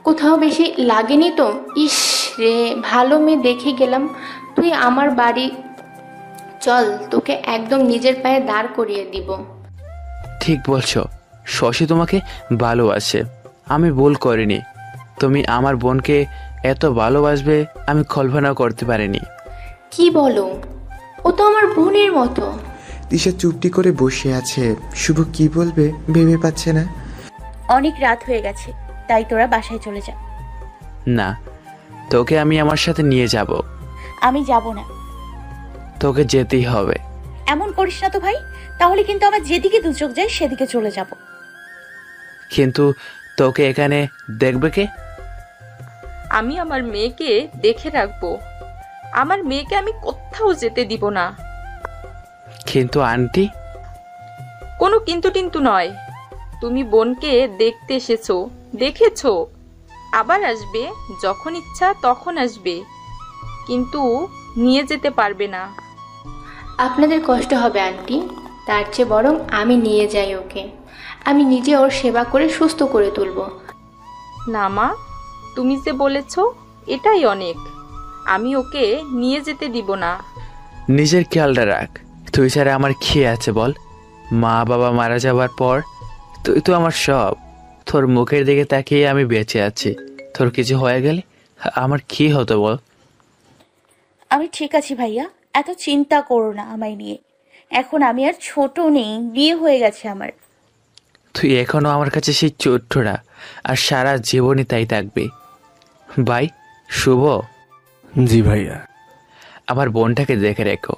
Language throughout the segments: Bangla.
কোথাও বেশি লাগেনি তো? ইস রে, ভালো মেয়ে দেখে গেলাম। তুই আমার বাড়ি চল, তোকে একদম নিজের পায়ে দাঁড় করিয়ে দিব। ঠিক বলছো, শশী তোমাকে ভালোবাসে, আমি ভুল করিনি। তুমি আমার বোনকে এত ভালোবাসবে আমি কল্পনা করতে পারিনি। কি বলো? ও তো আমার বোনের মতো। তিশা চুপটি করে বসে আছে। শুভ কি বলবে ভেবে পাচ্ছে না। অনেক রাত হয়ে গেছে, তাই তোরা বাসায় চলে যা। না, তোকে আমি আমার সাথে নিয়ে যাব। আমি যাব না। তোকে যেতেই হবে। এমন করিস না তো ভাই, তাহলে কিন্তু আমার যেদিকে দু চোখ যায় সেদিকে চলে যাব। কিন্তু তোকে এখানে দেখবে কে? আমি আমার মেয়েকে দেখে রাখবো। আমার মেয়েকে আমি কোথাও যেতে দিব না। কিন্তু আন্টি। কোনো কিন্তু টিন্তু নয়। তুমি বোনকে দেখতে এসেছো, দেখেছো, আবার আসবে, যখন ইচ্ছা তখন আসবে, কিন্তু নিয়ে যেতে পারবে না। আপনাদের কষ্ট হবে আন্টি, তার চেয়ে বরং আমি নিয়ে যাই ওকে। আমি নিজে ওর সেবা করে সুস্থ করে তুলব। না মা, তুমি যে বলেছ এটাই অনেক। আমি ওকে নিয়ে যেতে দিব না। নিজের খেয়ালটা রাখ। তুই ছাড়া আমার খেয়ে আছে বল? মা বাবা মারা যাবার পর তুই তো আমার সব। তোর মুখের দিকে তাকিয়ে আমি বেঁচে আছি। তোর কিছু হয়ে গেলে আমার কি হতো বল? আমি ঠিক আছি ভাইয়া, এত চিন্তা করো না আমায় নিয়ে। এখন আমি আর ছোট নেই, বিয়ে হয়ে গেছে আমার। তুই এখনো আমার কাছে সেই ছোট্টরা, আর সারা জীবনই তাই থাকবে। ভাই শুভ। জি ভাইয়া। আমার বোনটাকে দেখে রেখো।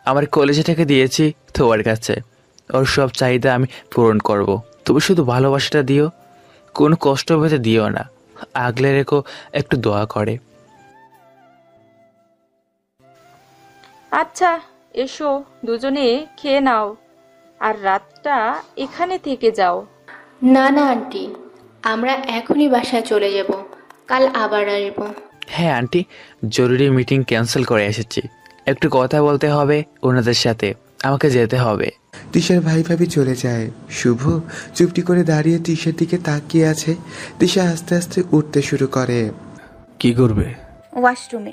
আমার কলেজটাকে দিয়েছি তোমার কাছে, ওর সব চাহিদা আমি পূরণ করব। তুমি শুধু ভালোবাসাটা দিও, কোনো কষ্ট পেতে দিও না। আগলে রেখো, একটু দোয়া করে। আচ্ছা, এসো দুজনে খেয়ে নাও, আর রাতটা এখানে থেকে যাও। না না আন্টি, আমরা এখনই বাসায় চলে যাব, কাল আবার আসবো। হ্যাঁ আন্টি, জরুরি মিটিং ক্যান্সেল করে এসেছি, একটু কথা বলতে হবে ওনাদের সাথে, আমাকে যেতে হবে। তিশার ভাই ভাবি চলে যায়। শুভ চুপটি করে দাঁড়িয়ে তিশার দিকে তাকিয়ে আছে। তিশা আস্তে আস্তে উঠতে শুরু করে। কি করবে? ওয়াশরুমে।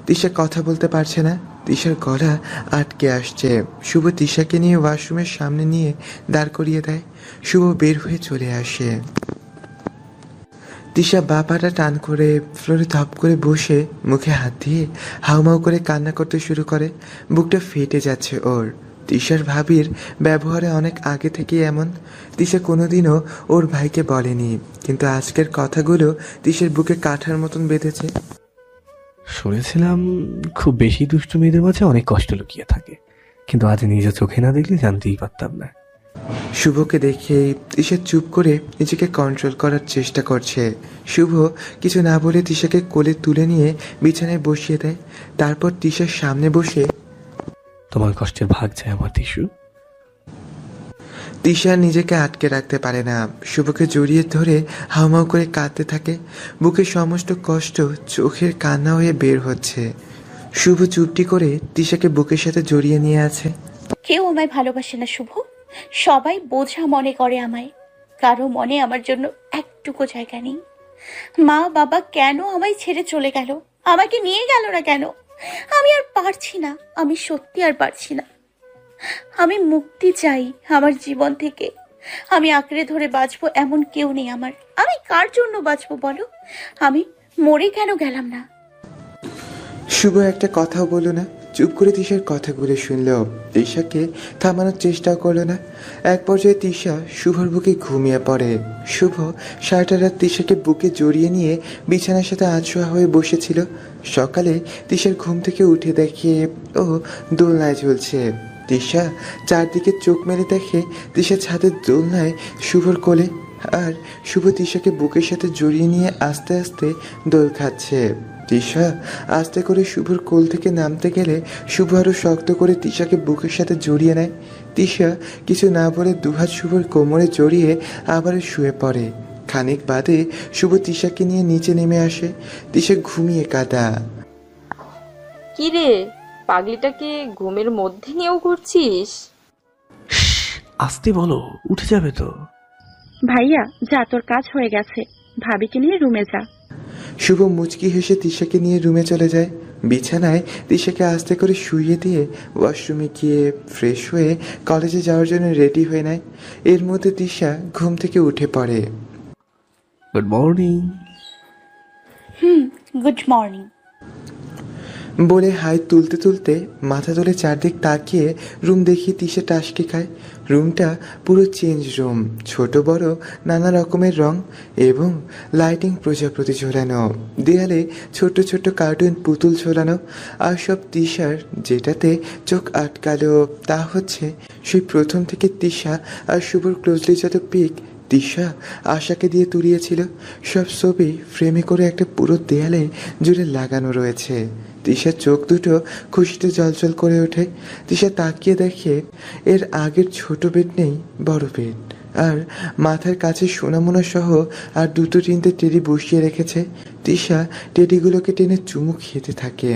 তিশা কথা বলতে পারছে না, তিশার গলা আটকে আসছে। শুভ তিশাকে নিয়ে ওয়াশরুমের সামনে নিয়ে দাঁড় করিয়ে দেয়। শুভ বের হয়ে চলে আসে। তিশা বাপাটা টান করে ফ্লোরে ধপ করে বসে মুখে হাত দিয়ে হাউমাউ করে কান্না করতে শুরু করে। বুকটা ফেটে যাচ্ছে ওর। তিশার ভাবির ব্যবহারে অনেক আগে থেকে এমন। তিশা কোনোদিনও ওর ভাইকে বলেনি, কিন্তু আজকের কথাগুলো তিশার বুকে কাঠার মতন বেঁধেছে। শুনেছিলাম খুব বেশি দুষ্টু মেয়েদের মাঝে অনেক কষ্ট লুকিয়ে থাকে, কিন্তু আজ নিজে চোখে না দেখলে জানতেই পারতাম না। শুভকে দেখে তিশা চুপ করে নিজেকে কন্ট্রোল করার চেষ্টা করছে। শুভ কিছু না বলে তিশাকে কোলে তুলে নিয়ে বিছানায় বসিয়ে দেয়। তারপর তিশার সামনে বসে, তোমার কষ্টের ভাগ যায় আমার টিস্যু। তিশা নিজেকে আটকে রাখতে পারে না, শুভকে জড়িয়ে ধরে হাউমাউ করে কাঁদতে থাকে। বুকের সমস্ত কষ্ট চোখের কান্না হয়ে বের হচ্ছে। শুভ চুপটি করে তিশাকে বুকের সাথে জড়িয়ে নিয়ে আছে। কেউ আমায় ভালোবাসে না শুভ, সবাই বোঝা মনে করে আমায়। কারো মনে আমার জন্য একটুকু জায়গা নেই। মা বাবা কেন আমায় ছেড়ে চলে গেল, আমাকে নিয়ে গেল না কেন? আমি আর পারছি না, আমি সত্যি আর পারছি না। আমি মুক্তি চাই আমার জীবন থেকে। আমি আঁকড়ে ধরে বাঁচবো এমন কেউ নেই আমার। আমি কার জন্য বাঁচবো বলো? আমি মরে কেন গেলাম না? শুভ একটা কথাও বলল না, চুপ করে তিশার কথাগুলো শুনল। তিশাকে থামানোর চেষ্টাও করলো না। এক পর্যায়ে তিশা শুভর বুকে ঘুমিয়ে পড়ে। শুভ সারাটা রাত তিশাকে বুকে জড়িয়ে নিয়ে বিছানার সাথে আছোয়া হয়ে বসেছিল। সকালে তিশার ঘুম থেকে উঠে দেখে ও দোলনায় ঝুলছে। তিশা চারদিকে চোখ মেলে দেখে তিশা ছাদের দোলনায় শুভর কোলে, আর শুভ তিশাকে বুকের সাথে জড়িয়ে নিয়ে আস্তে আস্তে দোল খাচ্ছে। তিশা আস্তে করে শুভর কোল থেকে নামতে গেলে শুভ আরো শক্ত করে তিশাকে বুকের সাথে জড়িয়ে নেয়। তিশা কিছু না বলে দুহাত শুভর কোমরে জড়িয়ে আবার শুয়ে পড়ে। খানিক বাদে শুভ তিশাকে নিয়ে নিচে নেমে আসে। তিশা ঘুমিয়ে কাঁদা। কি রে, পাগলিটাকে ঘুমের মধ্যে নিয়েও ঘুরছিস? আসতে বলো, উঠে যাবে তো। ভাইয়া যা, তোর কাজ হয়ে গেছে। ভাবিকে নিয়ে রুমে যা। শুভ মুচকি হেসে তিশাকে নিয়ে রুমে চলে যায়। বিছানায় তিশাকে আস্তে করে শুইয়ে দিয়ে ওয়াশরুমে গিয়ে ফ্রেশ হয়ে কলেজে যাওয়ার জন্য রেডি হয়ে নেয়। এর মধ্যে তিশা ঘুম থেকে উঠে পড়ে। Good morning. Good morning. বলে হাই তুলতে তুলতে মাথা তুলে চারদিক তাকিয়ে রুম দেখিয়ে তিশা টাসকি খায়। রুমটা পুরো চেঞ্জ রুম, ছোট বড় নানা রকমের রং এবং লাইটিং প্রজাপতি ঝোলানো, দেয়ালে ছোট ছোট কার্টুন পুতুল ঝোলানো। আর সব তিশার যেটাতে চোখ আটকালো তা হচ্ছে সেই প্রথম থেকে তিশা আর শুভর ক্লোজলি যত পিক তিশা আশাকে দিয়ে তুলিয়েছিল, সব ছবি ফ্রেমে করে একটা পুরো দেয়ালে জুড়ে লাগানো রয়েছে। তিশার চোখ দুটো খুশিতে জলজল করে ওঠে। তিশা তাকিয়ে দেখে এর আগের ছোট বেড নেই, বড় বেড, আর মাথার কাছে সোনামোনা সহ আর দুটো তিনটে টেডি বসিয়ে রেখেছে। তিশা টেডিগুলোকে টেনে চুমু খেতে থাকে।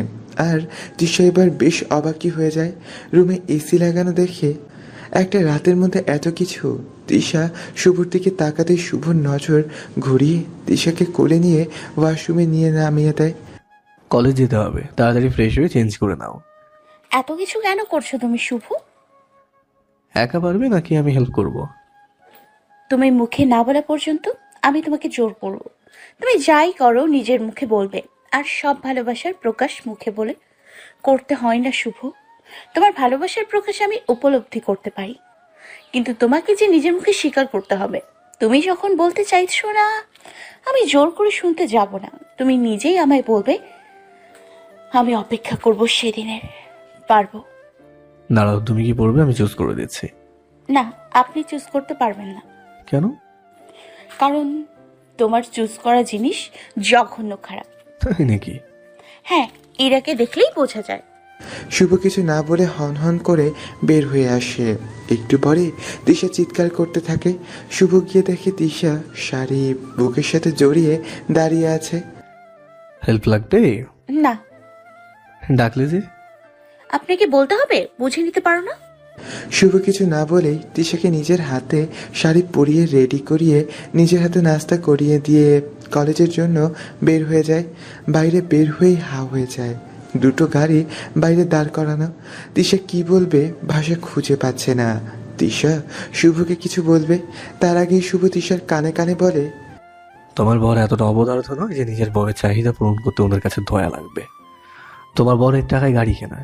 আর তিশা এবার বেশ অবাকই হয়ে যায়। রুমে এসি লাগানো দেখে একটা রাতের মধ্যে এত কিছু। তিশা শুভর দিকে তাকাতেই শুভর নজর ঘুরিয়ে তিশাকে কোলে নিয়ে ওয়াশরুমে নিয়ে নামিয়ে দেয়। কলেজ যেতে হবে, তাড়াতাড়ি ফ্রেশ হয়ে চেঞ্জ করে নাও। এত কিছু কেন করছো তুমি শুভ? একা পারবে নাকি আমি হেল্প করব? তুমি মুখে না বলা পর্যন্ত আমি তোমাকে জোর করব। তুমি যাই করো নিজের মুখে বলবে, আর সব ভালোবাসার প্রকাশ মুখে বলে করতে হয় না শুভ। তোমার ভালোবাসার প্রকাশ আমি উপলব্ধি করতে পারি, কিন্তু তোমাকে যে নিজের মুখে স্বীকার করতে হবে। তুমি যখন বলতে চাইছো না, আমি জোর করে শুনতে যাব না। তুমি নিজেই আমায় বলবে, আমি অপেক্ষা করব সেদিনের। পারবো? দাঁড়াও, তুমি কি পড়বে আমি চুজ করে দিচ্ছি। না, আপনি চুজ করতে পারবেন না। কেন? কারণ তোমার চুজ করা জিনিস জঘন্য খারাপ। তাই নাকি? হ্যাঁ, ইরাকে দেখলেই বোঝা যায়। শুভ কিছু না বলে হন হন করে বের হয়ে আসে। একটু পরে তিশা চিৎকার করতে থাকে। শুভ গিয়ে দেখে তিশা শাড়ি বুকের সাথে জড়িয়ে দাঁড়িয়ে আছে। হেল্প লাগবে? না। ডাকলে যে? আপনাকে বলতে হবে, বুঝে নিতে পারো না? শুভ কিছু না বলেই তিশাকে নিজের হাতে শাড়ি পরিয়ে রেডি করিয়ে নিজের হাতে নাস্তা করিয়ে দিয়ে কলেজের জন্য বের হয়ে যায়। বাইরে বের হয়েই হা হয়ে যায়। দুটো গাড়ি বাইরে দাঁড় করানো। তিশা কি বলবে ভাষা খুঁজে পাচ্ছে না। তিশা শুভকে কিছু বলবে, তার আগেই শুভ তিশার কানে কানে বলে, তোমার বর এতটা অবদার্থ নয় যে নিজের বরের চাহিদা পূরণ করতে ওদের কাছে দয়া লাগবে। তোমার বরের টাকায় গাড়ি কেনা,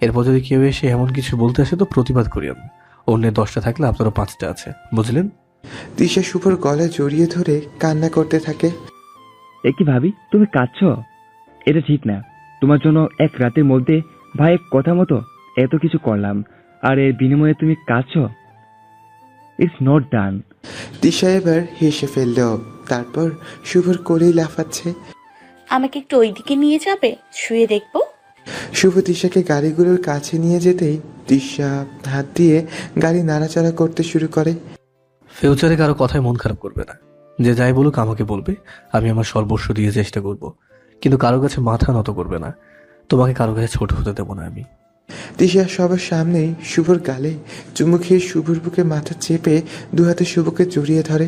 এরপর যদি কেউ এসে এমন কিছু বলতে আসে তো প্রতিবাদ করিয়েন। অন্যের 10টা থাকলে আপনারও 5টা আছে, বুঝলেন? তিশা শুভর গলা জড়িয়ে ধরে কান্না করতে থাকে। এ কি ভাবি, তুমি কাঁদছো? এটা ঠিক না। তোমার জন্য এক রাতের মধ্যে ভাইয়ের কথা মতো এত কিছু করলাম, আর এর বিনিময়ে তুমি কাঁদছো? It's not done. তিশা এবার হেসে ফেলল, তারপর শুভর কোলেই লাফাচ্ছে। আমাকে একটু ওইদিকে নিয়ে যাবে, শুয়ে দেখবো? শুভ তিশাকে গাড়িগুলোর কাছে নিয়ে যেতেই তিশা হাত দিয়ে গাড়ি নাড়াচাড়া করতে শুরু করে। ফিউচারে কারো কথায় মন খারাপ করবে না। যে যাই বলুক আমাকে বলবে, আমি আমার সর্বস্ব দিয়ে চেষ্টা করব, কিন্তু কারো কাছে মাথা নত করবে না। তোমাকে কারো কাছে ছোট হতে দেবো না আমি। তিশা সবার সামনেই শুভর গালে চুমু খেয়ে শুভর বুকে মাথা চেপে দু হাতে শুভকে জড়িয়ে ধরে।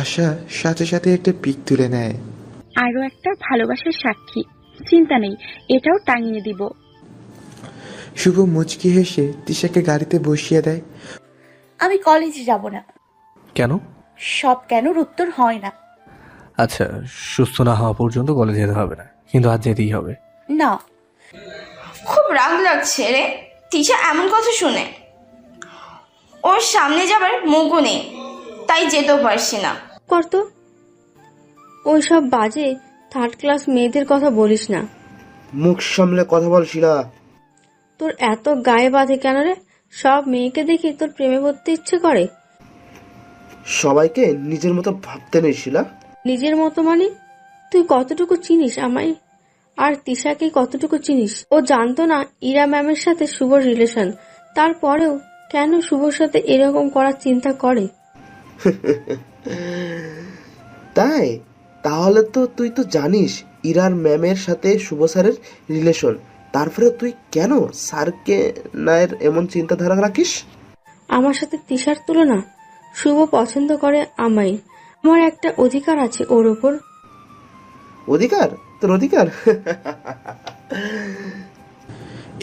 আশা সাথে সাথে একটা পিক তুলে নেয়। আরো একটা ভালোবাসার সাক্ষী, চিন্তা নেই, এটাও টাঙিয়ে দিব। শুভ মুচকি হেসে তিশাকে গাড়িতে বসিয়ে দেয়। আমি কলেজে যাব না। কেন? সব কেনর উত্তর হয় না। আচ্ছা, সুস্থ না হওয়া পর্যন্ত কলেজ যেতে হবে না, কিন্তু আজ যেতেই হবে। না। খুব রাগ লাগছে রে তিশা এমন কথা শুনে। ওর সামনে যাবার মুখও নেই, তাই যেতেও পারছি না। করতো ওই সব বাজে থার্ড ক্লাস মেয়েদের কথা বলিস না। মুখ সামলে কথা বল শিলা। তোর এত গায়ে বাঁধে কেন রে? সব মেয়েকে দেখি তোর প্রেমে পড়তে ইচ্ছে করে। সবাইকে নিজের মতো ভাবতে নেই শিলা। নিজের মতো মানে? তুই কতটুকু চিনিস আমায়? আর তিশাকে কতটুকু চিনিস? ও জানতো না ইরা ম্যামের সাথে শুভর রিলেশন, তারপরেও কেন শুভর সাথে এরকম করার চিন্তা করে? তাই? তাহলে তো তুই তো জানিস ইরার ম্যামের সাথে শুভ স্যারের রিলেশন, তারপরে তুই কেন স্যারকে নায়ের এমন চিন্তাধারা রাখিস? আমার সাথে তিশার তুলনা? শুভ পছন্দ করে আমায়, আমার একটা অধিকার আছে ওর ওপর। অধিকার? তোর অধিকার?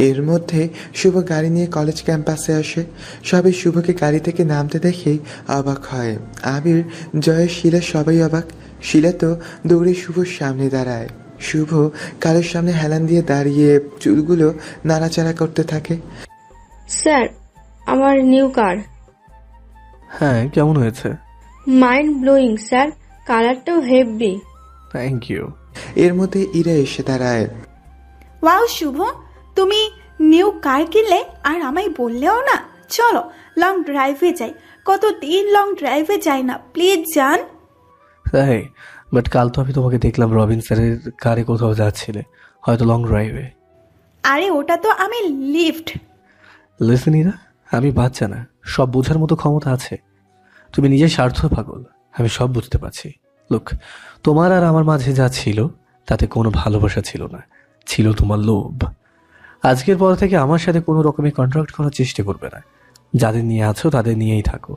এর মধ্যে শুভ গাড়ি নিয়ে কলেজ ক্যাম্পাসে আসে। সবাই শুভকে গাড়ি থেকে নামতে দেখেই অবাক হয়। আবির, জয়, শিলা সবাই অবাক। শিলা তো দৌড়ে শুভর সামনে দাঁড়ায়। শুভ কারের সামনে হেলান দিয়ে দাঁড়িয়ে চুলগুলো নাড়াচাড়া করতে থাকে। স্যার, আমার নিউ কার। হ্যাঁ, কেমন হয়েছে? মাইন্ড ব্লোয়িং স্যার, কালারটাও হেভি। Thank you. এর মধ্যে ইরা এসে দাঁড়ায়। ওয়াও শুভ, তুমি নিউ কার কিনলে আর আমায় বললেও না। চলো লং ড্রাইভে যাই, কতদিন লং ড্রাইভে যাই না, প্লিজ যান। তাই? বাট কাল তো আমি তোমাকে দেখলাম রবিন স্যারের কারে কোথাও যাচ্ছিলে, হয়তো লং ড্রাইভে। আরে ওটা তো আমি লিফট। লিসেন ইরা, আমি বাচ্চা না, সব বোঝার মতো ক্ষমতা আছে। তুমি নিজের স্বার্থ পাগল, আমি সব বুঝতে পারছি। লুক, তোমার আর আমার মাঝে যা ছিল তাতে কোনো ভালোবাসা ছিল না, ছিল তোমার লোভ। আজকের পর থেকে আমার সাথে কোনো রকমের কন্ট্রাক্ট করার চেষ্টা করবে না। যাদের নিয়ে আছো তাদের নিয়েই থাকো।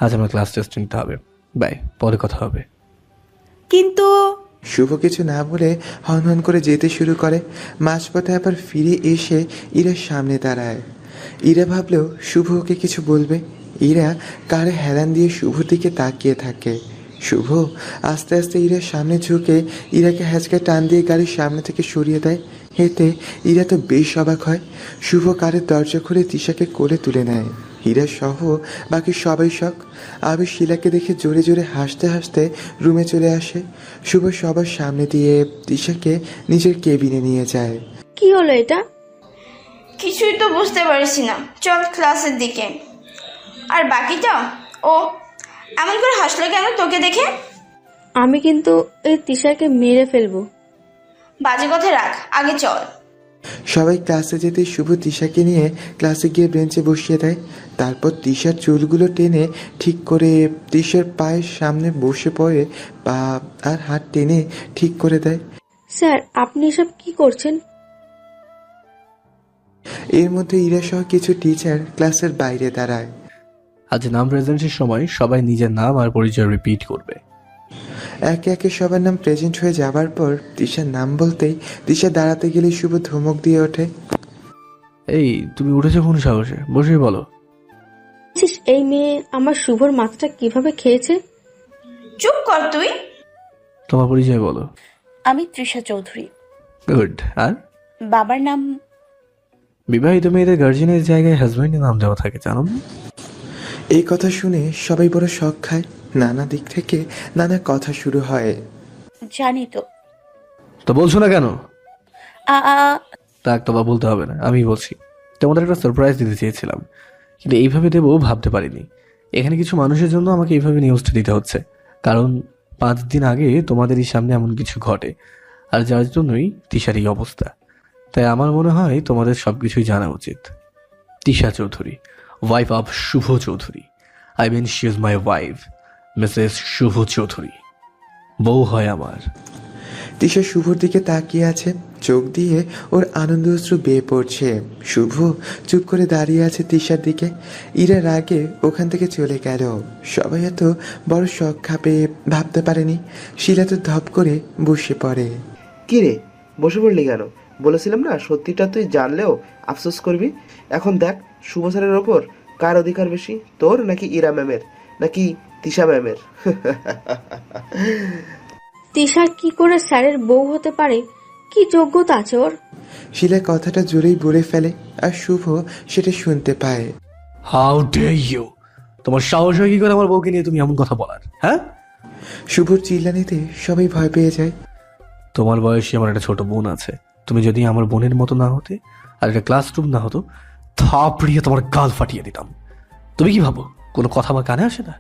আজ আমার ক্লাস টেস্ট নিতে হবে। বাই, পরে কথা হবে। কিন্তু শুভ কিছু না বলে হন হন করে যেতে শুরু করে। মাঝপথে আবার ফিরে এসে ইরার সামনে দাঁড়ায়। ইরা ভাবলেও শুভ ওকে কিছু বলবে। ইরা কারে হেলান দিয়ে শুভর দিকে তাকিয়ে থাকে। শুভ আস্তে আস্তে ইরার সামনে ঝুঁকে ইরাকে হ্যাচকে টান দিয়ে গাড়ির সামনে থেকে সরিয়ে দেয়। এতে ইরা তো বেশ অবাক হয়। শুভ কারের দরজা খুলে তিশাকে কোলে তুলে নেয়। হীরা সহ বাকি সবাই শখ। আবির শিলাকে দেখে জোরে জোরে হাসতে হাসতে রুমে চলে আসে। শুভ সবার সামনে দিয়ে তিশাকে নিজের কেবিনে নিয়ে যায়। কি হলো এটা? কিছুই তো বুঝতে পারছি না, চল ক্লাসের দিকে। আর বাকিটা? ও এমন করে হাসলো কেন তোকে দেখে? আমি কিন্তু এই তিশাকে মেরে ফেলবো। বাজে কথা রাখ, আগে চল। সবাই ক্লাসে যেতে শুভ তিশাকে নিয়ে ক্লাসে গিয়ে বেঞ্চে বসিয়ে দেয়। তারপর তিশার চুলগুলো টেনে ঠিক করে তিশার পায়ের সামনে বসে পড়ে পা আর হাত টেনে ঠিক করে দেয়। স্যার, আপনি এসব কি করছেন? এর মধ্যে ইরা সহ কিছু টিচার ক্লাসের বাইরে দাঁড়ায়। আজ নাম প্রেজেন্টের সময় সবাই নিজের নাম আর পরিচয় রিপিট করবে। একে একে সবার নাম প্রেজেন্ট হয়ে যাবার পর তিশার নাম বলতেই তিশা দাঁড়াতে গেলে শুভ ধমক দিয়ে ওঠে। এই, তুমি উঠেছো কোন সাহসে? বসে বলো। এই মেয়ে আমার শুভর মাথাটা কিভাবে খেয়েছে? চুপ কর তুই। তোমার পরিচয় বলো। আমি তৃষা চৌধুরী। গুড। আর বাবার নাম? বিবাহিত মেয়েদের গার্জিয়ানের জায়গায় হাজব্যান্ডের নাম দেওয়া থাকে, জানো না? এই কথা শুনে সবাই বড় শখ খায়। নানা দিক থেকে নানা কথা শুরু হয়। জানি তো। তো বলছো না কেন? আ তোমার বলতে হবে না, আমি বলছি। তোমাদের একটা সারপ্রাইজ দিতে চেয়েছিলাম, কিন্তু এইভাবে দেবো ভাবতে পারিনি। এখানে কিছু মানুষের জন্য আমাকে এইভাবে নিউজটা দিতে হচ্ছে, কারণ 5 দিন আগে তোমাদেরই সামনে এমন কিছু ঘটে, আর যার জন্যই তিশার এই অবস্থা। তাই আমার মনে হয় তোমাদের সবকিছুই জানা উচিত। Tisha Chowdhury, wife of Shubho Chowdhury. I mean she is my wife, Mrs Shubho Chowdhury. বউ হয় আমার। তিশা শুভর দিকে তাকিয়ে আছে, চোখ দিয়ে ওর আনন্দ অশ্রু বেয়ে পড়ছে। শুভ চুপ করে দাঁড়িয়ে আছে তিশার দিকে। ইরা রাগে ওখান থেকে চলে গেল। সবাই এত বড় শখ খাবে ভাবতে পারেনি। শিলা তো ধপ করে বসে পড়ে। কি রে, বসে পড়লি কেন? বলেছিলাম না, সত্যিটা তুই জানলেও আফসোস করবি। এখন দেখ, শুভ স্যারের ওপর কার অধিকার বেশি, তোর নাকি ইরা ম্যামের, নাকি তিশা ম্যামের? তিশা কি করে স্যারের বউ হতে পারে? কি যোগ্যতা আছে ওর? শিলা কথাটা জোরেই বলে ফেলে, আর শুভ সেটা শুনতে পায়। How dare you! তোমার সাহস হয় কি করে আমার বউকে নিয়ে তুমি এমন কথা বলার? হ্যাঁ, শুভর চিল্লানিতে সবাই ভয় পেয়ে যায়। তোমার বয়সী আমার একটা ছোট বোন আছে। তুমি যদি আমার বোনের মতো না হতে, আর একটা ক্লাসরুম না হতো, থাপড়িয়ে তোমার গাল ফাটিয়ে দিতাম। তুমি কি ভাবো কোনো কথা আমার কানে আসে না?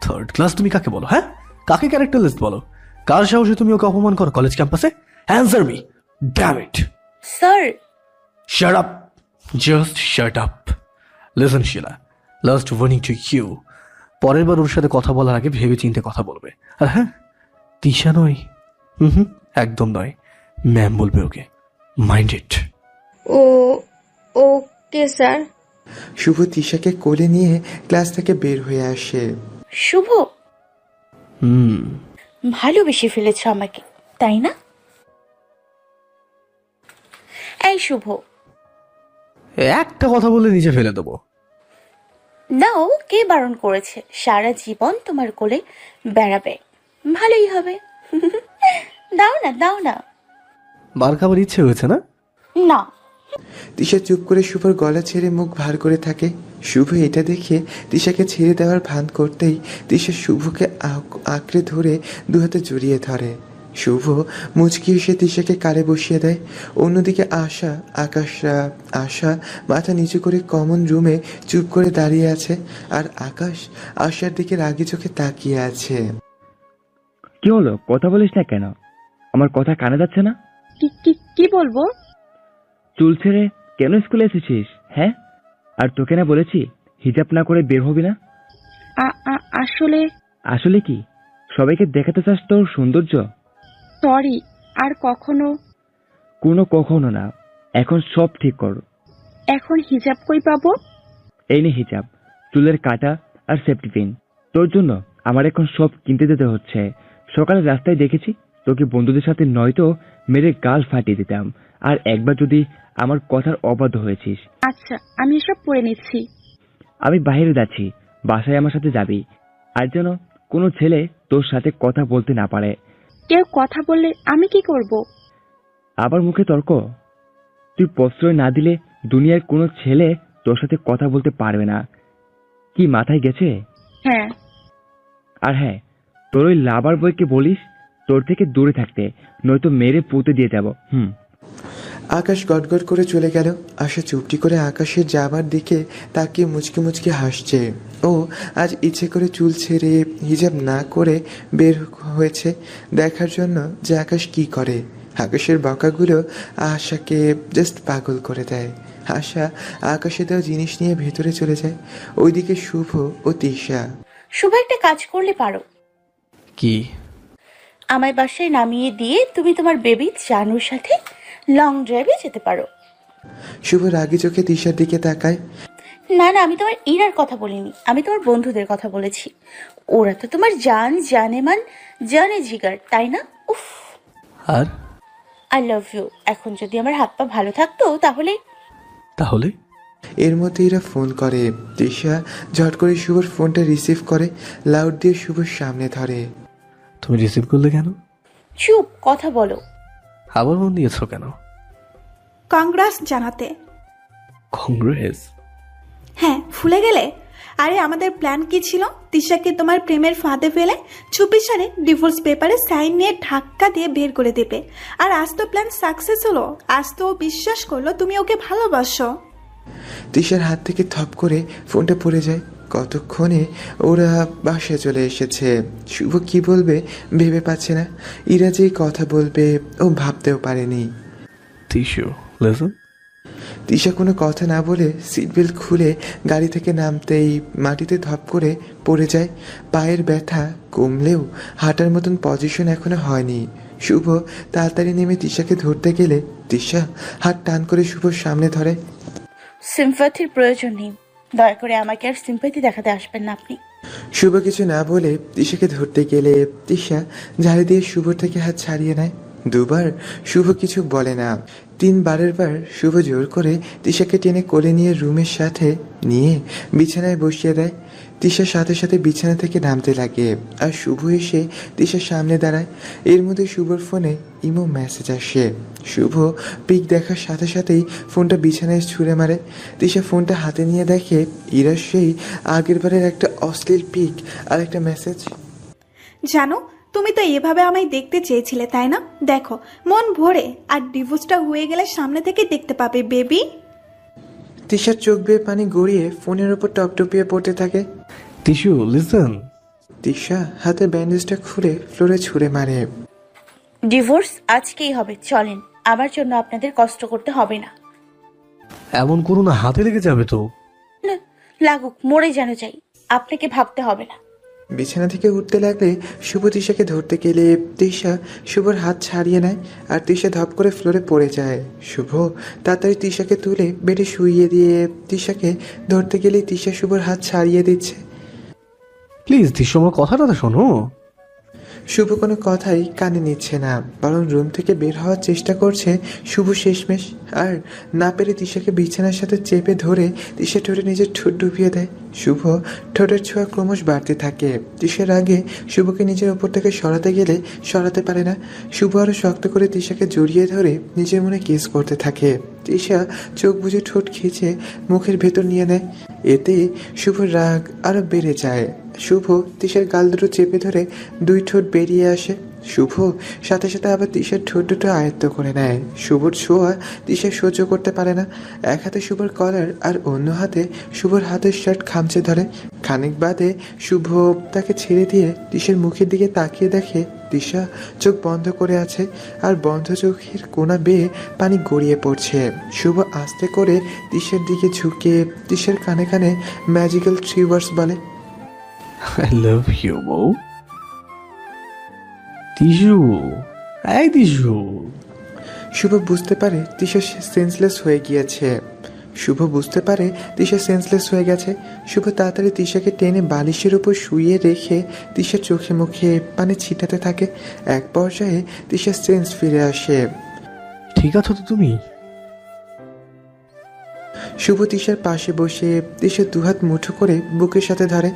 3rd ক্লাস তুমি কাকে বলো? হ্যাঁ, কাকে ক্যারেক্টার লিস্ট বলো? কার সাহসে তুমি ওকে অপমান করো কলেজ ক্যাম্পাসে? Answer me, damn it! Sir, shut up, just shut up. Listen Sheela, last warning to you, পরের বার ওর সাথে কথা বলার আগে ভেবে চিন্তে কথা বলবে। আর হ্যাঁ, তিশা নয়, একদম নয়, ম্যাম বলবে ওকে। Mind it. Okay sir. শুভ তিশাকে কোলে নিয়ে ক্লাস থেকে বের হয়ে আসে। শুভ, ভালোবেসে ফেলেছ আমাকে, তাই না? এই শুভ, একটা কথা বলে নিচে ফেলে দেবো। দাও, কে বারণ করেছে? সারা জীবন তোমার কোলে বেড়াবে, ভালোই হবে। দাও না, দাও না। মার খাবার ইচ্ছে হয়েছে না? না। তিশা চুপ করে শুভর গলা ছেড়ে মুখ ভার করে থাকে। শুভ এটা দেখে তিশাকে ছেড়ে দেওয়ার ভান করতেই তিশা শুভকে আঁকড়ে ধরে দু হাতে জড়িয়ে ধরে। শুভ মুচকি এসে তিশাকে কালে বসিয়ে দেয়। অন্যদিকে আশা মাথা নিচু করে কমন রুমে চুপ করে দাঁড়িয়ে আছে, আর আকাশ আশার দিকে রাগি চোখে তাকিয়ে আছে। কি হলো, কথা বলিস না কেন? আমার কথা কানে যাচ্ছে না? কি বলবো? চুল ছেড়ে কেন স্কুলে এসেছিস? হ্যাঁ, আর তোকে না বলেছি হিজাব না করে বের হবি না? আসলে কি সবাইকে দেখাতে চাস তোর সৌন্দর্য? সরি, আর কখনো না, এখন সব ঠিক কর। এখন হিজাব কই পাবো? এই নে হিজাব, চুলের কাটা আর সেফটি পিন। তোর জন্য আমার এখন সব কিনতে যেতে হচ্ছে। সকালে রাস্তায় দেখেছি তোকে বন্ধুদের সাথে নয়তো মেরে গাল ফাটিয়ে দিতাম, আর একবার যদি আমার কথার অবাধ্য হয়েছিস। আচ্ছা, আমি এসব পরে নিচ্ছি। আমি বাইরে যাচ্ছি, বাসায় আমার সাথে যাবি। আর যেন কোনো ছেলে তোর সাথে কথা বলতে না পারে। কেউ কথা বললে আমি কি করব? আবার মুখে তর্ক? তুই প্রশ্রয় না দিলে দুনিয়ার কোনো ছেলে তোর সাথে কথা বলতে পারবে না। কি মাথায় গেছে? হ্যাঁ। আর হ্যাঁ, তোর ওই লাভার বয়কে বলিস তোর থেকে দূরে থাকতে, নয়তো মেরে পুঁতে দিয়ে যাব। আকাশ গটগট করে চলে গেল। আশা চুপটি করে আকাশের যাবার দিকে তাকিয়ে মুচকি মুচকি হাসছে। ও আজ ইচ্ছে করে চুল ছেড়ে হিজাব না করে বের হয়েছে দেখার জন্য যে আকাশ কি করে। আকাশের বকাগুলো আশাকে জাস্ট পাগল করে দেয়। আশা আকাশে দেওয়া জিনিস নিয়ে ভেতরে চলে যায়। ওইদিকে শুভ ও তিশা। শুভ, একটা কাজ করলে পারো। কি? আমায় বাসায় নামিয়ে দিয়ে তুমি তোমার বেবি জানুর সাথে লং ড্রাইভে যেতে পারো। শুভ রাগি চোখে তিশার দিকে তাকায়। না, আমি তোমার ইরার কথা বলিনি, আমি তোমার বন্ধুদের কথা বলেছি। ওরা তো তোমার জানে জিগার, তাই না? উফ, আর আই লাভ ইউ। এখন যদি আমার হাত পা ভালো থাকতো তাহলে এর মধ্যে এরা ফোন করে। তিশা ঝট করে শুভর ফোনটা রিসিভ করে, লাউড দিয়ে শুভর সামনে ধরে। তুমি রিসিভ করলে কেন? চুপ, কথা বলো। আবার ফোন দিয়েছো কেন? কংগ্রেস জানাতে। কংগ্রেস? হ্যাঁ, ভুলে গেলে? আরে আমাদের প্ল্যান কি ছিল? তিশাকে তোমার প্রেমের ফাঁদে ফেলে চুপিসারে ডিভোর্স পেপারে সাইন নিয়ে ধাক্কা দিয়ে বের করে দেবে। আর আজ তো প্ল্যান সাকসেস হলো। আজ তো ও বিশ্বাস করলো তুমি ওকে ভালোবাসো। তিশার হাত থেকে থপ করে ফোনটা পড়ে যায়। কতক্ষণে ওরা বাসায় চলে এসেছে। শুভ কি বলবে ভেবে পাচ্ছে না। ইরা যেই কথা বলবে ও ভাবতেও পারেনি। তিশা কোনো কথা না বলে সিট বেল্ট খুলে গাড়ি থেকে নামতেই মাটিতে ধপ করে পড়ে যায়। পায়ের ব্যথা কমলেও হাঁটার মতন পজিশন এখনো হয়নি। শুভ তাড়াতাড়ি নেমে তিশাকে ধরতে গেলে তিশা হাত টান করে শুভর সামনে ধরে। সিম্প্যাথির প্রয়োজন নেই, দয়া করে আমাকে আর সিম্প্যাথি দেখাতে আসবেন না আপনি। শুভ কিছু না বলে তিশাকে ধরতে গেলে তিশা ঝাড়ি দিয়ে শুভর থেকে হাত ছাড়িয়ে নেয়। দুবার শুভ কিছু বলে না, তিনবারের বার শুভ জোর করে তিশাকে টেনে কোলে নিয়ে রুমের সাথে নিয়ে বিছানায় বসিয়ে দেয়। তিশার সাথে সাথে বিছানা থেকে নামতে লাগে, আর শুভ এসে তিশার সামনে দাঁড়ায়। এর মধ্যে শুভর ফোনে ইমো মেসেজ আসে। শুভ পিক দেখার সাথে সাথেই ফোনটা বিছানায় ছুঁড়ে মারে। তিশা ফোনটা হাতে নিয়ে দেখে ইরা সেই আগের বারের একটা অশ্লীল পিক আর একটা মেসেজ। জানো, তুমি তো এভাবে আমায় দেখতে চেয়েছিলে, তাই না? দেখো, মন ভরে। আর ডিভোর্সটা হয়ে গেলে সামনে থেকে দেখতে পাবে বেবি। তিশার চোখ বেয়ে পানি গড়িয়ে ফোনের উপর টপটপিয়ে পড়তে থাকে। Tissue, listen. তিশা হাতে ব্যান্ডেজটা খুলে ফ্লোরে ছুঁড়ে মারে। ডিভোর্স আজকেই হবে, চলেন। আমার জন্য আপনাদের কষ্ট করতে হবে না। এমন করো না, হাতে লেগে যাবে তো। না, লাগুক, মরে যেন যাই, আপনাকে ভাবতে হবে না। বিছানা থেকে উঠতে লাগলে শুভ তিশাকে ধরতে গেলে তিশা শুভর হাত ছাড়িয়ে নেয়, আর তিশা ধপ করে ফ্লোরে পড়ে যায়। শুভ তাড়াতাড়ি তিশাকে তুলে বেডে শুইয়ে দিয়ে তিশাকে ধরতে গেলে তিশা শুভর হাত ছাড়িয়ে দিচ্ছে। প্লিজ টিস্যু, আমার কথাটা তো শোনো। শুভ কোনো কথাই কানে নিচ্ছে না, বরং রুম থেকে বের হওয়ার চেষ্টা করছে শুভ শেষমেশ। আর না পেরে তিশাকে বিছানার সাথে চেপে ধরে তিশা ঠোঁটে নিজের ঠোঁট ডুবিয়ে দেয়। শুভ ঠোঁটের ছোঁয়া ক্রমশ বাড়তে থাকে। তিশার আগে শুভকে নিজের ওপর থেকে সরাতে গেলে সরাতে পারে না। শুভ আরো শক্ত করে তিশাকে জড়িয়ে ধরে নিজের মনে কিস করতে থাকে। তিশা চোখ বুজে ঠোঁট খিঁচে মুখের ভেতর নিয়ে নেয়। এতে শুভর রাগ আরো বেড়ে যায়। শুভ তিশার গাল দুটো চেপে ধরে দুই ঠোঁট বেরিয়ে আসে। শুভ সাথে সাথে আবার তিশার ঠোঁট দুটো আয়ত্ত করে নেয়। শুভর ছোঁয়া তিশা সহ্য করতে পারে না। এক হাতে শুভর কলার আর অন্য হাতে শুভর হাতের শার্ট খামচে ধরে। খানিক বাদে শুভ তাকে ছেড়ে দিয়ে তিশার মুখের দিকে তাকিয়ে দেখে তিশা চোখ বন্ধ করে আছে, আর বন্ধ চোখের কোণা বেয়ে পানি গড়িয়ে পড়ছে। শুভ আস্তে করে তিশার দিকে ঝুঁকে তিশার কানে কানে ম্যাজিক্যাল 3 ওয়ার্ডস বলে, আই লাভ ইউ বউ। তিশু, এই তিশু। শুভ বুঝতে পারে তিশা সেন্সলেস হয়ে গিয়েছে। শুভ বুঝতে পারে তিশা সেন্সলেস হয়ে গেছে। শুভ তাড়াতাড়ি তিশাকে টেনে বালিশের উপর শুইয়ে রেখে তিশার চোখে মুখে পানি ছিটাতে থাকে। এক পর্যায়ে তিশার সেন্স ফিরে আসে। ঠিক আছো তো তুমি? শুভ তিশার পাশে বসে তিশার দুহাত মুঠো করে বুকের সাথে ধরে।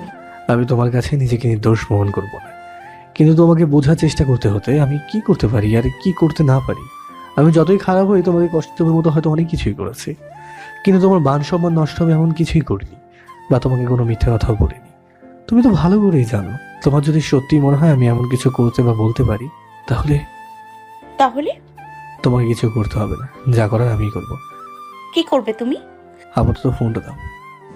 আমি তোমার কাছে নিজেকে নির্দোষ প্রমাণ করব না, কিন্তু তোমাকে বোঝার চেষ্টা করতে হতে আমি কি করতে পারি আর কি করতে না পারি। আমি যতই খারাপ হই তোমাকে কষ্ট দেওয়ার মতো হয়তো অনেক কিছুই করেছি, কিন্তু তোমার মান সম্মান নষ্ট হবে এমন কিছুই করিনি, বা তোমাকে কোনো মিথ্যা কথাও বলিনি। তুমি তো ভালো করেই জানো। তোমার যদি সত্যি মনে হয় আমি এমন কিছু করতে বা বলতে পারি, তাহলে তাহলে তোমাকে কিছু করতে হবে না, যা করার আমিই করবো। কি করবে তুমি? আপাতত ফোনটা দাও।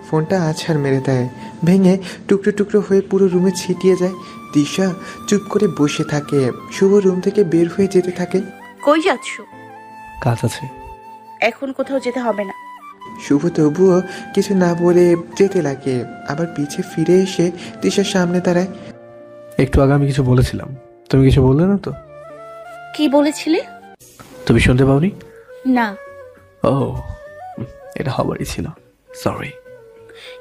ফোনটা আছাড় মেরে দেয়, ভেঙে টুকরো টুকরো হয়ে পুরো রুমে ছিটিয়ে যায়। তিশা চুপ করে বসে থাকে। শুভ রুম থেকে বের হয়ে যেতে থাকে। কই যাচ্ছ? কাজ আছে। এখন কোথাও যেতে হবে না। শুভ তবুও কিছু না বলে যেতে লাগে, আবার পিছে ফিরে এসে তিশার সামনে দাঁড়ায়। একটু আগে আমি কিছু বলেছিলাম, তুমি কিছু বললে না তো? কি বলেছিলে? তুমি শুনতে পাওনি? না। ও, এটা হবারই ছিল, সরি।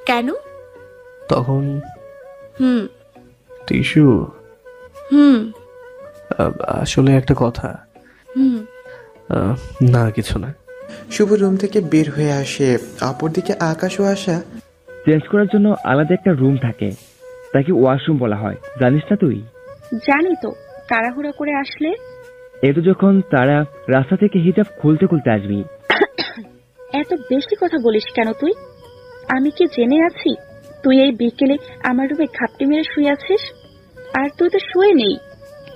কেন? তখন টিস্যু, আসলে একটা কথা। না কিছু না। শুভ রুম থেকে বের হয়ে আসে। অপরদিকে আকাশও আসা। চেঞ্জ করার জন্য আলাদা একটা রুম থাকে, তাকে ওয়াশরুম বলা হয়, জানিস না তুই? জানি তো, তাড়াহুড়া করে আসলে। এতো যখন তারা রাস্তা থেকে হিজাব খুলতে খুলতে আসবি। এত বেশি কথা বলিস কেন তুই? আমি কি জেনে আছি তুই এই বিকেলে আমার রুমে খাপটি মেরে শুয়ে আছিস? আর তুই তো শুয়ে নেই,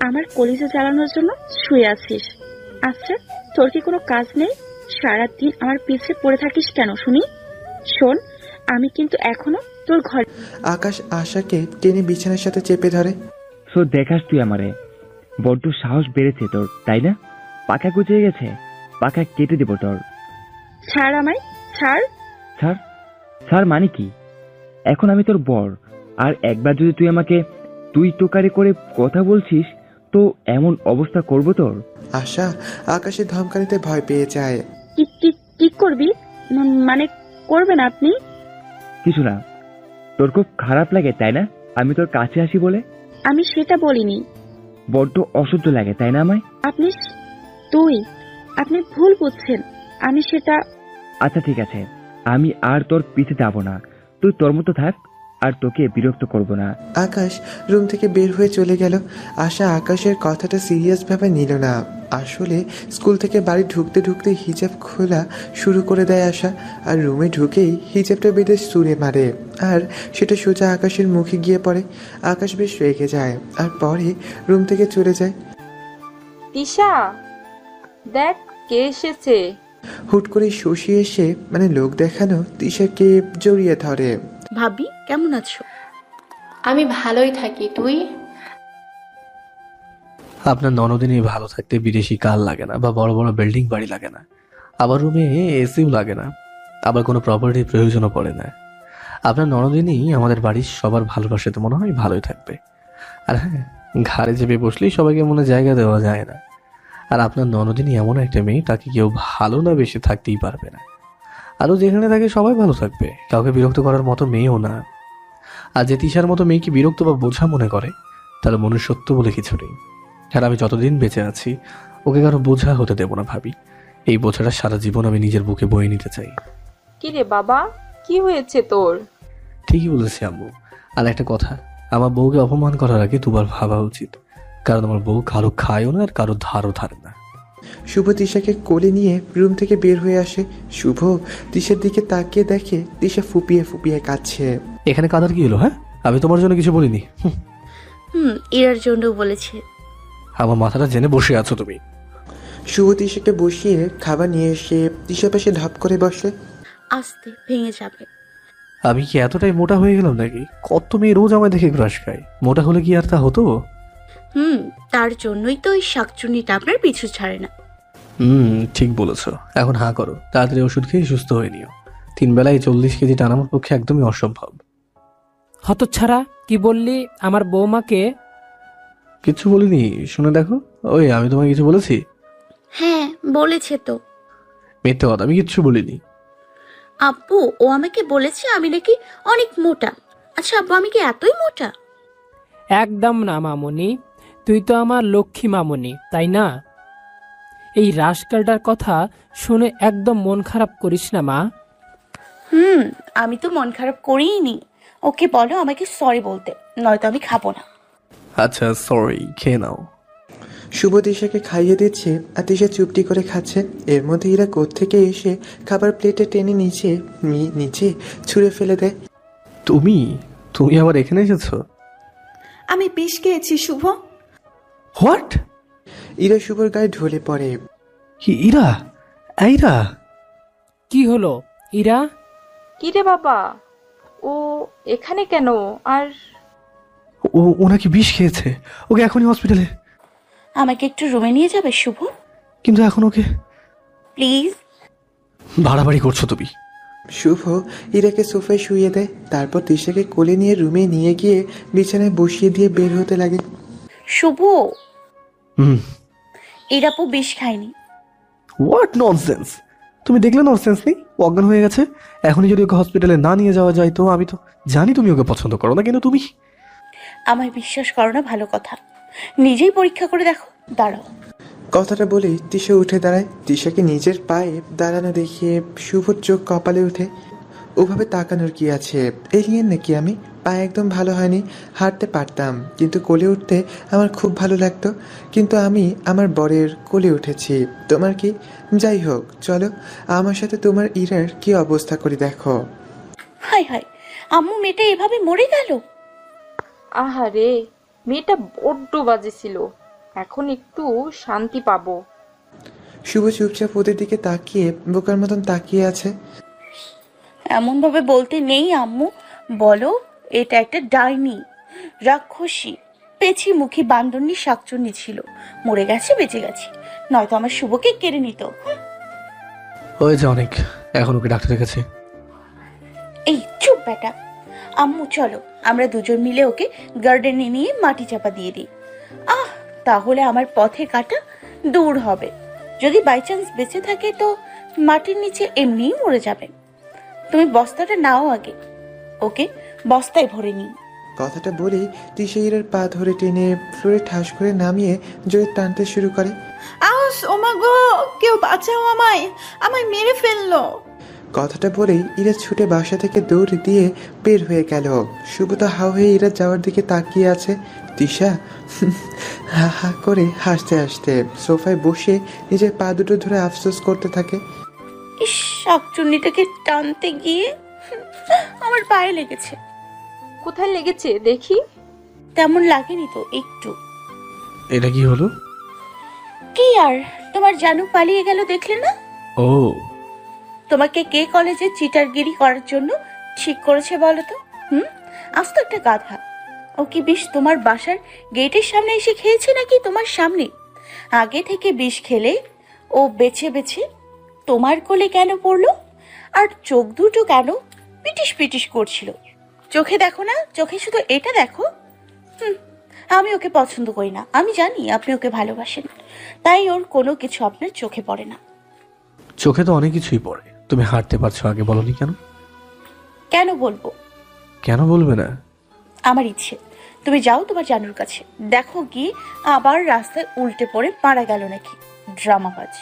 আমার কলিজা জ্বালানোর জন্য শুয়ে আছিস। আচ্ছা, তোর কি কোনো কাজ নেই? সারাদিন আমার পিছে পড়ে থাকিস কেন শুনি? শোন, আমি কিন্তু এখনো তোর ঘর। আকাশ আশাকে টেনে বিছানার সাথে চেপে ধরে। সো দেখাস তুই আমারে, বড্ড সাহস বেড়েছে তোর, তাই না? পাখা কুচিয়ে গেছে, পাখা কেটে দেবো তোর। ছাড় আমায়, ছাড়। স্যার, স্যার মানে কি? এখন আমি তোর বর, আর একবার যদি তুই আমাকে তুই তোকারি করে কথা বলছিস, তো এমন অবস্থা করবো তোর। আশা আকাশের ধমকানিতে ভয় পেয়ে যায়। কি করবি? মানে করবেন আপনি? কিছু না। তোর খুব খারাপ লাগে তাই না আমি তোর কাছে আসি বলে? আমি সেটা বলিনি। বড্ড অসহ্য লাগে তাই না আমায়? আপনি ভুল বুঝছেন। আমি সেটা। আচ্ছা ঠিক আছে, আমি আর তোর পিছে যাবো না, তুই তোর মতো থাক, আর তোকে বিরক্ত করব না। আকাশ রুম থেকে বের হয়ে চলে গেল। আশা আকাশের কথাটা সিরিয়াস ভাবে নিল না। আসলে স্কুল থেকে বাড়ি ঢুকতে ঢুকতে হিজাব খোলা শুরু করে দেয় আশা, আর রুমে ঢুকেই হিজাবটা বেঁধে ছুঁড়ে মারে, আর সেটা সোজা আকাশের মুখে গিয়ে পড়ে। আকাশ বেশ রেগে যায়, আর পরে রুম থেকে চলে যায়। তিশা, দেখ কে এসেছে। হুট করে শশী এসে মানে লোক দেখানো তিশাকে জড়িয়ে ধরে। ভাবি কেমন আছো? আমি ভালোই থাকি, তুই? আপনার ননদিনী ভালো থাকতে বিদেশি কার লাগে না, বা বড় বড় বিল্ডিং বাড়ি লাগে না, আবার রুমে এসিও লাগে না, আবার কোনো প্রপার্টির প্রয়োজনও পড়ে না। আপনার ননদিনী আমাদের বাড়ির সবার ভালোবাসাতে মনে হয় ভালোই থাকবে। আর হ্যাঁ, ঘাড়ে চেপে বসলেই সবাইকে মনে জায়গা দেওয়া যায় না। আর আপনার ননদিনী এমন একটা মেয়ে, তাকে কেউ ভালো না বেশি থাকতেই পারবে না। আরও যেখানে থাকে সবাই ভালো থাকবে, কাউকে বিরক্ত করার মতো মেয়েও না। আর যে তিশার মতো মেয়েকে বিরক্ত বা বোঝা মনে করে, তাহলে মনের সত্য বলে কিছু নেই। আর আমি যতদিন বেঁচে আছি ওকে কারো বোঝা হতে দেব না ভাবি। এই বোঝাটা সারা জীবন আমি নিজের বুকে বয়ে নিতে চাই। কি রে বাবা, কি হয়েছে তোর? ঠিকই বলেছি আম্মু। আর একটা কথা, আমার বউকে অপমান করার আগে দুবার ভাবা উচিত, কারণ আমার বউ কারো খায়ও না আর কারো ধারও ধারে না। শুভ তিশাকে কোলে নিয়ে রুম থেকে বের হয়ে আসে। শুভ তিশার দিকে তাকিয়ে দেখে তিশা ফুপিয়ে ফুপিয়ে কাঁদছে। এখানে কাঁদার কি হলো? হ্যাঁ, আমি তোমার জন্য কিছু বলিনি। ইরার জন্য বলেছে। আমার মাথাটা জেনে বসে আছো তুমি। শুভ তিশাকে বসিয়ে খাবার নিয়ে এসে তিশার পাশে ঢাপ করে বসে। আস্তে, ভেঙে যাবে। আমি কি এতটাই মোটা হয়ে গেলাম নাকি? কত মেয়ে রোজ আমায় দেখে ক্রাশ খায়। মোটা হলে কি আর তা হতো? তার জন্যই তো ওই শাকচুন্নিটা আপনার পিছু ছাড়ে না। ঠিক বলেছো। এখন হাঁ করো, তাড়াতাড়ি ওষুধ খেয়ে সুস্থ হয়ে নিও। 3 বেলায় 40 কেজি টানানোর পক্ষে একদমই অসম্ভব। হতচ্ছাড়া, কি বললি আমার বৌমাকে? কিছু বলিনি, শুনে দেখো। ওই, আমি তোমায় কিছু বলেছি? হ্যাঁ বলেছে তো। মিথ্যে কথা, আমি কিচ্ছু বলিনি। আব্বু, ও আমাকে বলেছে আমি নাকি অনেক মোটা। আচ্ছা আব্বু, আমি কি এতই মোটা? একদম না মামনি, তুই তো আমার লক্ষ্মী মামনি, তাই না? এই রাস্কালটার কথা শুনে একদম মন খারাপ করিস না মা। আমি তো মন খারাপ করিনি। ওকে বলো আমাকে সরি বলতে, নয়তো আমি খাবো না। আচ্ছা সরি, খেয়ে নাও। শুভ তিশাকে খাইয়ে দিচ্ছে আর তিশা চুপটি করে খাচ্ছে। এর মধ্যে ইরা কোত্থেকে এসে খাবার প্লেটে টেনে নিচে ছুঁড়ে ফেলে দেয়। তুমি তুমি আবার এখানে এসেছো? আমি বিষ খেয়েছি শুভ। হোয়াট? ইরা শুভর গায়ে ঢলে পড়ে। ইরা? ইরা কি হলো ইরা? কি রে বাবা, ও এখানে কেন? আর ও নাকি বিষ খেয়েছে। ওকে এখনই হসপিটালে। আমাকে একটু রুমে নিয়ে যাবে শুভ? কিন্তু এখন ওকে প্লিজ। বাড়াবাড়ি করছো তুমি। শুভ ইরাকে সোফায় শুইয়ে দেয়, তারপর তিশাকে কোলে নিয়ে রুমে নিয়ে গিয়ে বিছানায় বসিয়ে দিয়ে বের হতে লাগে। শুভ, ইরাপু বিষ খায়নি। What nonsense! তুমি দেখলে ননসেন্স নেই? অজ্ঞান হয়ে গেছে। এখনই যদি ওকে হসপিটালে না নিয়ে যাওয়া যায় তো আমি তো জানি তুমি ওকে পছন্দ করো না, কিন্তু তুমি আমায় বিশ্বাস করো না ভালো কথা, নিজেই পরীক্ষা করে দেখো। দাঁড়াও। কথাটা বলেই তিশা উঠে দাঁড়ায়। তিশাকে নিজের পায়ে দাঁড়ানো দেখিয়ে শুভর চোখ কপালে ওঠে। ওভাবে তাকানোর কি আছে? এলিয়েন নাকি আমি? পায়ে একদম ভালো হয়নি, হাঁটতে পারতাম কিন্তু কোলে উঠতে আমার খুব ভালো লাগতো। কিন্তু আমি আমার বরের কোলে উঠেছি, তোমার কি? যাই হোক, চলো আমার সাথে তোমার ইরার কি অবস্থা করি দেখো। হাই হাই, আম্মু মেয়েটা এভাবে মরে গেল। আহারে, মেয়েটা বড্ড বাজে ছিল। এখন একটু শান্তি পাবো। শুভ চুপচাপ ওদের দিকে তাকিয়ে বোকার মতন তাকিয়ে আছে। এমন ভাবে বলতে নেই আম্মু, বলো এটা একটা ডাইনি, রাক্ষসী, পেছি মুখী বান্দরনি শাকচুন্নি ছিল। মরে গেছে, বেঁচে গেছে, নয়তো আমার শুভকে কেড়ে নিত। হয়েছে অনেক, এখন ওকে ডাক্তারের কাছে। এই চুপ বেটা। আম্মু চলো আমরা দুজন মিলে ওকে গার্ডেনে নিয়ে মাটি চাপা দিয়ে দিই। তাহলে আমার পথে কাটা দূর হবে। যদি বাই চান্স বেঁচে থাকে তো মাটির নিচে এমনিই মরে যাবে। তুমি বস্তাটা নাও আগে, ওকে বস্তায় ভরে নিই। কথাটা বলেই তিশা ইরার পা ধরে টেনে ফ্লোরে ঠাস করে নামিয়ে জোরে টানতে শুরু করে। আউস, ওমা গো, কেউ বাঁচাও আমায়, আমায় মেরে ফেললো। কথাটা বলেই ইরা ছুটে বাসা থেকে দৌড় দিয়ে বের হয়ে গেল। শুভ তো হা হয়ে ইরা যাওয়ার দিকে তাকিয়ে আছে। তিশা হা হা করে হাসতে হাসতে সোফায় বসে নিজের পা দুটো ধরে আফসোস করতে থাকে। ইস, শাকচুন্নিটাকে টানতে গিয়ে আমার পায়ে লেগেছে। কোথায় লেগেছে দেখি? তেমন লাগেনি তো, একটু। এটা কি হলো? কি আর, তোমার জানু পালিয়ে গেল দেখলে না? ও, তোমাকে কে কলেজে চিটারগিরি করার জন্য ঠিক করেছে বলো তো? আজ তো একটা গাধা। ও কি বিষ তোমার বাসার গেটের সামনে এসে খেয়েছে নাকি তোমার সামনে? আগে থেকে বিষ খেলে ও বেছে বেছে তোমার কোলে কেন পড়লো? আর চোখ দুটো কেন পিটিস পিটিস করছিল? চোখে দেখো না, চোখে শুধু এটা দেখো। আমি ওকে পছন্দ করি না, আমি জানি আপনি ওকে ভালোবাসেন, তাই ওর কোনো কিছু আপনার চোখে পড়ে না। চোখে তো অনেক কিছুই পড়ে। তুমি হাঁটতে পারছো, আগে বলনি কেন? কেন বলবো? কেন বলবে না? আমার ইচ্ছে, তুমি যাও তোমার জানুর কাছে, দেখো কি আবার রাস্তায় উল্টে পড়ে মারা গেল নাকি। ড্রামাবাজ।